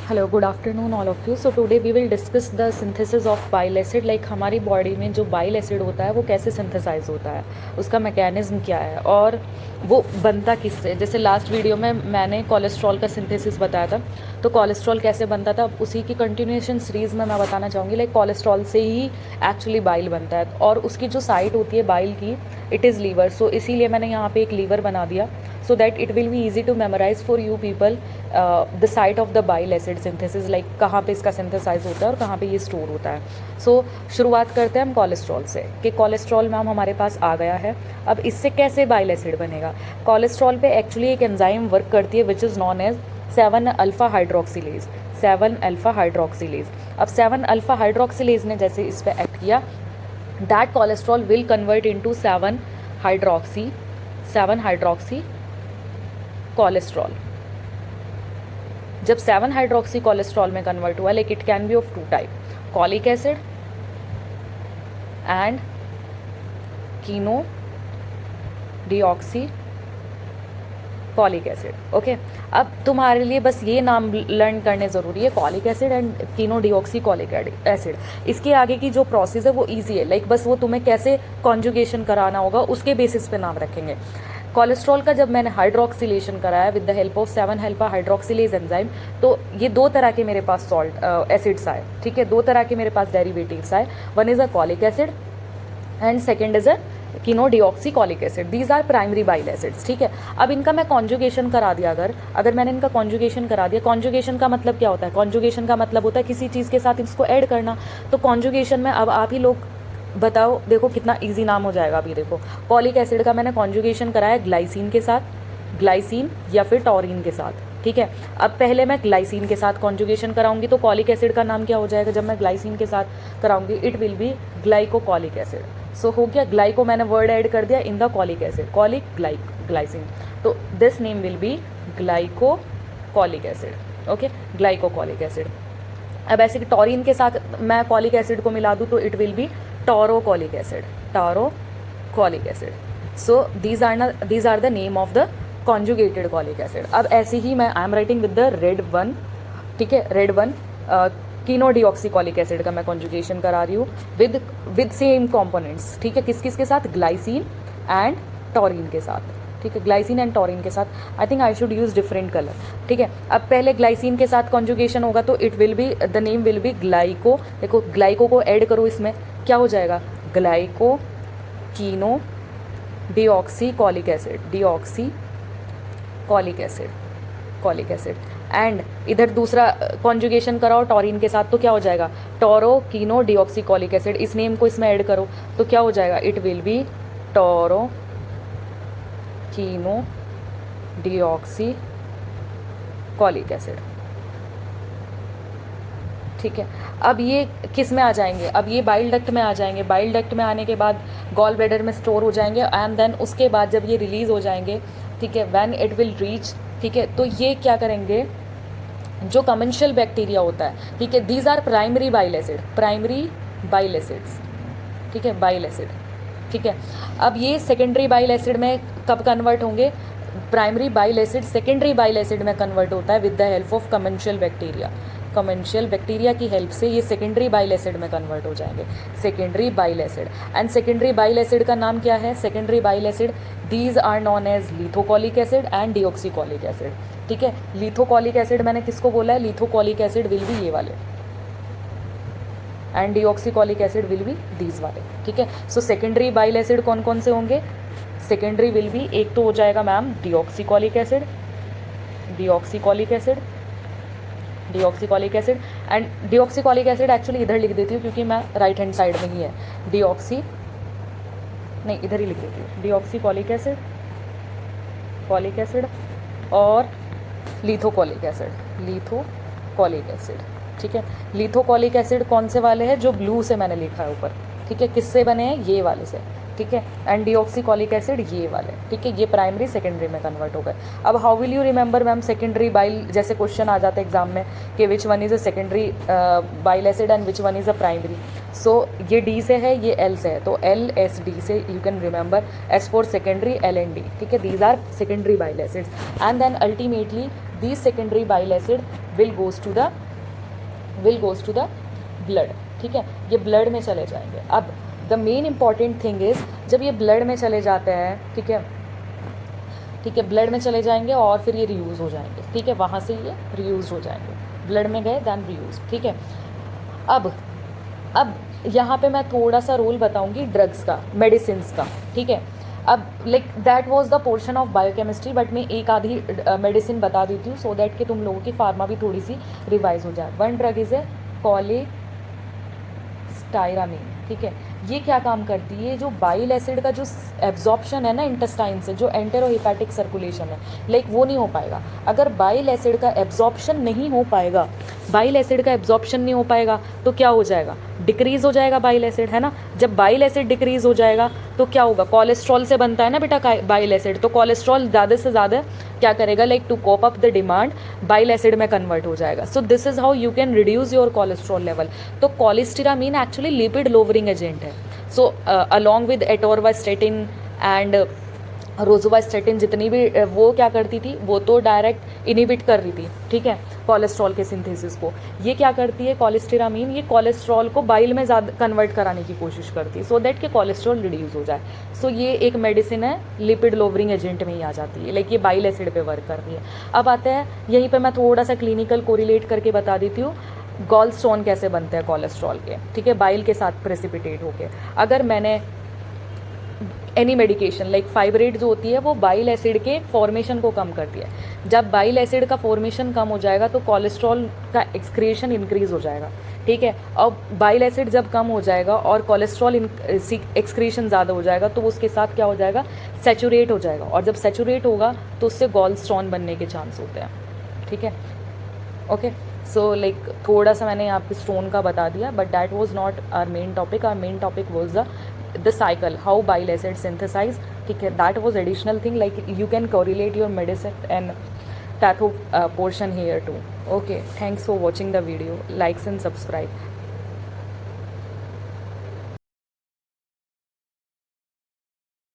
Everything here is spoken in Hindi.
Hello, good afternoon all of you. So today we will discuss the synthesis of bile acid. Like हमारी बॉडी में जो बाइल एसिड होता है वो कैसे सिंथेसाइज होता है, उसका मैकेनिज्म क्या है और वो बनता किससे. जैसे लास्ट वीडियो में मैंने कोलेस्ट्रॉल का सिंथेसिस बताया था, तो कोलेस्ट्रॉल कैसे बनता था, अब उसी की कंटिन्यूएशन सीरीज़ में मैं बताना चाहूँगी. लाइक कोलेस्ट्रॉल से ही एक्चुअली बाइल बनता है और उसकी जो साइट होती है बाइल की, इट इज़ लीवर. सो इसीलिए मैंने यहाँ पे एक लीवर बना दिया so that it will be easy to memorize for you people the site of the bile acid synthesis, like कहाँ पे इसका सिंथेसाइज होता है और कहाँ पे ये स्टोर होता है. सो शुरुआत करते हैं हम कोलेस्ट्रॉल से कि कोलेस्ट्रॉल मैम हमारे पास आ गया है. अब इससे कैसे बाइल एसिड बनेगा. कोलेस्ट्रॉल पे एक्चुअली एक एंजाइम वर्क करती है which is known as 7 alpha hydroxylase. 7 alpha hydroxylase. अब 7 अल्फा हाइड्रोक्सीलेज ने जैसे इस पर एक्ट किया, that cholesterol will convert into 7 hydroxy cholesterol. जब 7 हाइड्रोक्सी कोलेस्ट्रॉल में कन्वर्ट हुआ, like it can be of 2 type, colic acid and Keanu deoxy colic acid. Okay, अब तुम्हारे लिए बस ये नाम लर्न करने ज़रूरी है, colic acid and Keanu deoxy colic acid. इसके आगे की जो प्रोसेस है वो ईजी है, लाइक बस वो तुम्हें कैसे कॉन्जुगेशन कराना होगा उसके बेसिस पे नाम रखेंगे. कोलेस्ट्रॉल का जब मैंने हाइड्रोक्सिलेशन कराया with the help of 7 alpha hydroxylase enzyme, तो ये 2 तरह के मेरे पास सॉल्ट एसिड्स आए. ठीक है, 2 तरह के मेरे पास डेरिवेटिव्स आए. One is a cholic acid and second is a chenodeoxycholic acid. These are primary bile acids. ठीक है, अब इनका मैं कॉन्जुगेशन करा दिया. अगर मैंने इनका कॉन्जुगेशन करा दिया, कॉन्जुगेशन का मतलब क्या होता है, कॉन्जुगेशन का मतलब होता है किसी चीज़ के साथ इसको ऐड करना. तो कॉन्जुगेशन में अब आप ही लोग बताओ, देखो कितना इजी नाम हो जाएगा. अभी देखो, कॉलिक एसिड का मैंने कॉन्जुगेशन कराया ग्लाइसिन के साथ, ग्लाइसिन या फिर टॉरिन के साथ. ठीक है, अब पहले मैं ग्लाइसिन के साथ कॉन्जुगेशन कराऊंगी, तो कॉलिक एसिड का नाम क्या हो जाएगा जब मैं ग्लाइसिन के साथ कराऊंगी, it will be glycocholic acid. So हो गया, ग्लाइको मैंने वर्ड ऐड कर दिया in the cholic acid, cholic glycine, तो this name will be glycocholic acid. Okay, glycocholic acid. अब ऐसे कि टॉरिन के साथ मैं कॉलिक एसिड को मिला दूँ तो it will be taurocholic acid, taurocholic acid. So these are the name of the conjugated cholic acid. अब ऐसे ही मैं I am writing with the red one. ठीक है, red one chenodeoxycholic acid का मैं कॉन्जुगेशन करा रही हूँ विद सेम कॉम्पोनेंट्स. ठीक है, किस किस के साथ, ग्लाइसिन एंड टॉरिन के साथ. ठीक है, ग्लाइसिन एंड टॉरिन के साथ. I think I should use different colour. ठीक है, अब पहले ग्लाइसिन के साथ कॉन्जुगेशन होगा तो it will be, the name will be glyco. देखो ग्लाइको को ऐड करो, इसमें क्या हो जाएगा, glyco chenodeoxycholic acid, deoxycholic acid, cholic acid. And इधर दूसरा कॉन्जुगेशन कराओ टॉरिन के साथ, तो क्या हो जाएगा, टोरो कीनो डीऑक्सीकॉलिक एसिड. इस नेम को इसमें ऐड करो तो क्या हो जाएगा, it will be tauro chenodeoxycholic acid. ठीक है, अब ये किस में आ जाएंगे, अब ये बाइल डक्ट में आ जाएंगे. बाइल डक्ट में आने के बाद गॉल ब्लैडर में स्टोर हो जाएंगे एंड देन उसके बाद जब ये रिलीज़ हो जाएंगे, ठीक है, व्हेन इट विल रीच, ठीक है, तो ये क्या करेंगे, जो कमेंशियल बैक्टीरिया होता है, ठीक है, these are primary bile acid, primary bile acids. ठीक है, बाइल एसिड. ठीक है, अब ये सेकेंडरी बाइल एसिड में कब कन्वर्ट होंगे, primary bile acid secondary bile acid में कन्वर्ट होता है with the help of commensal bacteria. Commensal bacteria की हेल्प से ये सेकेंडरी बाइल एसिड में कन्वर्ट हो जाएंगे, secondary bile acid. And secondary bile acid का नाम क्या है, secondary bile acid, these are known as lithocholic acid and deoxycholic acid. ठीक है, लिथोकॉलिक एसिड मैंने किसको बोला है, लिथोकॉलिक एसिड विल बी ये वाले and deoxycholic acid will be these वाले. ठीक है, सो सेकेंडरी बाइल एसिड कौन कौन से होंगे, सेकेंडरी विल बी, एक तो हो जाएगा ma'am deoxycholic acid, deoxycholic acid, deoxycholic acid. And deoxycholic acid actually इधर लिख देती हूँ क्योंकि मैं राइट हैंड साइड में ही है, नहीं इधर ही लिख देती हूँ, डीऑक्सीकॉलिक एसिड, कॉलिक एसिड और लिथोकॉलिक एसिड, लिथोकॉलिक एसिड. ठीक है, लिथोकॉलिक एसिड कौन से वाले हैं, जो ब्लू से मैंने लिखा है ऊपर. ठीक है, किससे बने हैं, ये वाले से. ठीक है, एंड डीऑक्सीकॉलिक एसिड ये वाले. ठीक है, ये प्राइमरी सेकेंडरी में कन्वर्ट हो गए. अब how will you remember ma'am secondary bile, जैसे क्वेश्चन आ जाते हैं एग्जाम में कि which one is a secondary bile acid and which one is a primary. So ये डी से है, ये एल से है, तो एल एस डी से you can remember, S for secondary, L and D, ठीक है, these are secondary bile acids and then ultimately these secondary bile acid will goes to the blood, ठीक है, ये ब्लड में चले जाएंगे। अब the main important thing is जब ये ब्लड में चले जाते हैं, ठीक है, ब्लड में चले जाएंगे और फिर ये रीयूज़ हो जाएंगे, ठीक है, वहाँ से ये रीयूज़ हो जाएंगे, ब्लड में गए दैन रीयूज़, ठीक है। अब यहाँ पे मैं थोड़ा सा रोल बताऊँगी ड्रग्स का, मेडिसिन का, ठीक है। अब like that was the portion of biochemistry, but मैं एक आधी मेडिसिन बता देती हूँ सो दैट कि तुम लोगों की फार्मा भी थोड़ी सी रिवाइज हो जाए। वन ड्रग इज़ ए कॉलेस्टाइरामीन, ठीक है, ये क्या काम करती है, जो बाइल एसिड का जो एब्जॉर्प्शन है ना इंटेस्टाइन से, जो एंटेरोहिपैटिक सर्कुलेशन है, लाइक वो नहीं हो पाएगा। अगर बाइल एसिड का एब्जॉर्प्शन नहीं हो पाएगा, बाइल एसिड का एब्जॉर्प्शन नहीं हो पाएगा तो क्या हो जाएगा, डिक्रीज़ हो जाएगा बाइल एसिड, है ना। जब बाइल एसिड डिक्रीज़ हो जाएगा तो क्या होगा, कोलेस्ट्रॉल से बनता है ना बेटा बाइल एसिड, तो कोलेस्ट्रॉल ज़्यादा से ज़्यादा क्या करेगा, like to cope up the demand bile acid में कन्वर्ट हो जाएगा। So this is how you can reduce your cholesterol level. तो cholestyramine actually lipid lowering agent है। So along with atorvastatin and rosuvastatin, जितनी भी वो क्या करती थी, वो तो डायरेक्ट इनिबिट कर रही थी, ठीक है, कोलेस्ट्रॉल के सिंथेसिस को। ये क्या करती है कोलेस्टिरामीन, ये कोलेस्ट्रॉल को बाइल में ज़्यादा कन्वर्ट कराने की कोशिश करती है सो दैट कि कोलेस्ट्रॉल रिड्यूस हो जाए। सो ये एक मेडिसिन है, लिपिड लोवरिंग एजेंट में ही आ जाती है, लाइक ये बाइल एसिड पे वर्क कर रही है। अब आते हैं यहीं पे मैं थोड़ा सा क्लिनिकल कोरिलेट करके बता देती हूँ गॉल स्टोन कैसे बनते हैं कोलेस्ट्रॉल के, ठीक है, बाइल के साथ प्रेसिपिटेट होके। अगर मैंने एनी मेडिकेशन लाइक फाइब्रेट जो होती है वो बाइल एसिड के फॉर्मेशन को कम करती है। जब बाइल एसिड का फॉर्मेशन कम हो जाएगा तो कोलेस्ट्रॉल का एक्सक्रिएशन इंक्रीज हो जाएगा, ठीक है। अब बाइल एसिड जब कम हो जाएगा और कोलेस्ट्रॉल एक्सक्रीशन ज़्यादा हो जाएगा तो उसके साथ क्या हो जाएगा, सैचुरेट हो जाएगा, और जब सैचुरेट होगा तो उससे गॉल स्टोन बनने के चांस होते हैं, ठीक है, ओके। सो लाइक थोड़ा सा मैंने यहाँ पे स्टोन का बता दिया, but that was not our main topic. Our main topic was the cycle, how bile acid synthesize, ठीक है, that was additional thing, like you can correlate your medicine and patho portion here too. Okay, thanks for watching the video, likes and subscribe.